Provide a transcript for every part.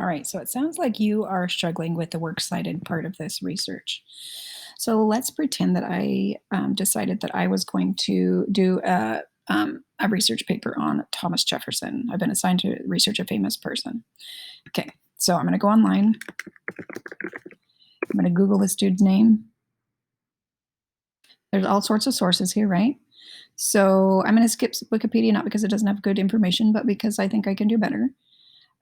All right, so it sounds like you are struggling with the works cited part of this research. So let's pretend that I decided that I was going to do a research paper on Thomas Jefferson. I've been assigned to research a famous person. Okay, so I'm going to go online. I'm going to Google this dude's name. There's all sorts of sources here, right? So I'm going to skip Wikipedia, not because it doesn't have good information, but because I think I can do better.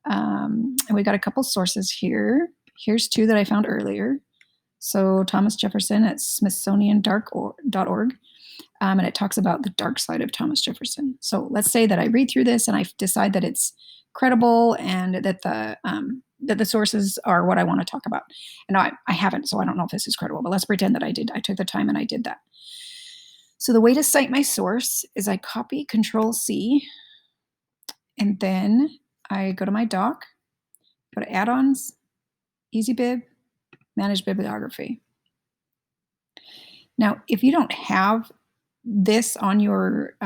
And we got a couple sources here. Here's two that I found earlier. So Thomas Jefferson at smithsonian.org, and it talks about the dark side of Thomas Jefferson. So let's say that I read through this and I decide that it's credible and that the sources are what I want to talk about. And I haven't, so I don't know if this is credible, but let's pretend that I did. I took the time and I did that. So the way to cite my source is I copy Control-C, and then I go to my doc, go to Addons, EasyBib, Manage Bibliography. Now, if you don't have this on your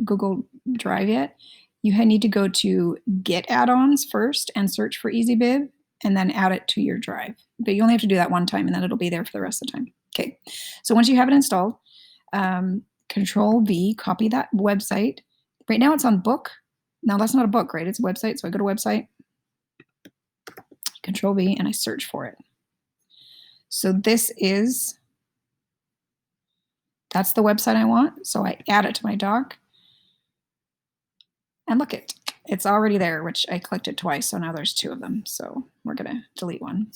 Google Drive yet, you need to go to Get Add-ons first and search for EasyBib, and then add it to your drive. But you only have to do that one time, and then it'll be there for the rest of the time. Okay, so once you have it installed, Control-V, copy that website. Right now it's on book. Now that's not a book, right? It's a website. So I go to website, Control-V, and I search for it. So that's the website I want. So I add it to my doc. And look, it's already there, which I clicked it twice. So now there's two of them. So we're going to delete one.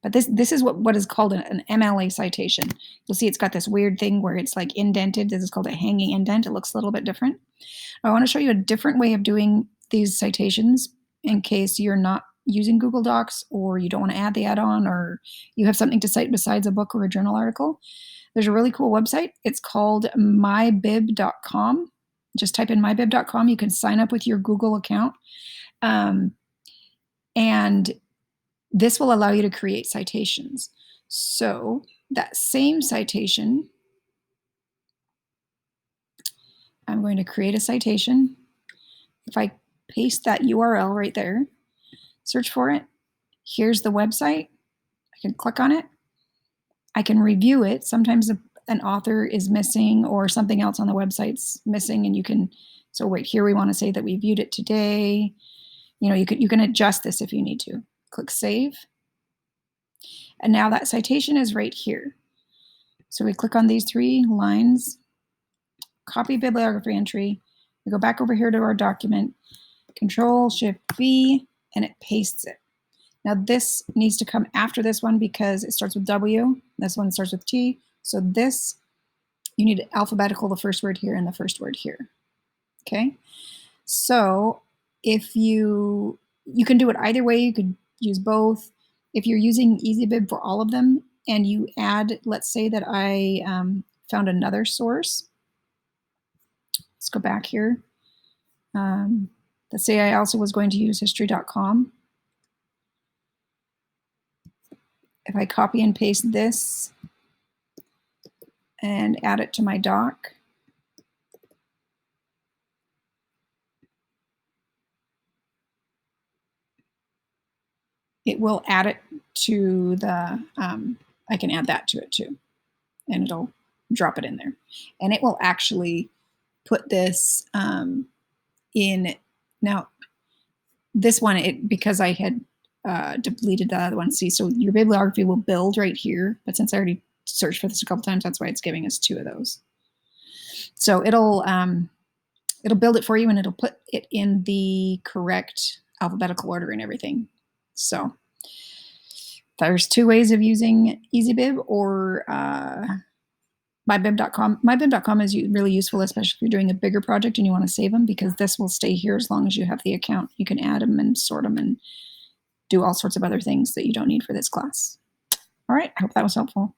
But this is what is called an MLA citation. You'll see it's got this weird thing where it's like indented. This is called a hanging indent. It looks a little bit different. I want to show you a different way of doing these citations in case you're not using Google Docs, or you don't want to add the add-on, or you have something to cite besides a book or a journal article. There's a really cool website. It's called mybib.com. Just type in mybib.com. You can sign up with your Google account. And this will allow you to create citations. So that same citation, I'm going to create a citation. If I paste that URL right there, search for it, here's the website. I can click on it. I can review it. Sometimes an author is missing or something else on the website's missing, and you can, so right here we want to say that we viewed it today. You know, you can adjust this if you need to. Click Save. And now that citation is right here. So we click on these three lines, copy bibliography entry. We go back over here to our document, Control-Shift-V, and it pastes it. Now this needs to come after this one because it starts with W. This one starts with T. So this, you need alphabetical, the first word here and the first word here. Okay. So if you can do it either way, you could use both. If you're using EasyBib for all of them and you add, let's say that I found another source. Let's go back here. Let's say I also was going to use history.com. If I copy and paste this and add it to my doc, it will add it to the, I can add that to it too, and it'll drop it in there. And it will actually put this in, now this one, because I had deleted the other one, see, so your bibliography will build right here, but since I already searched for this a couple times, that's why it's giving us two of those. So it'll build it for you, and it'll put it in the correct alphabetical order and everything. So there's two ways of using EasyBib or mybib.com. Mybib.com is really useful, especially if you're doing a bigger project and you want to save them, because this will stay here as long as you have the account. You can add them and sort them and do all sorts of other things that you don't need for this class. All right, I hope that was helpful.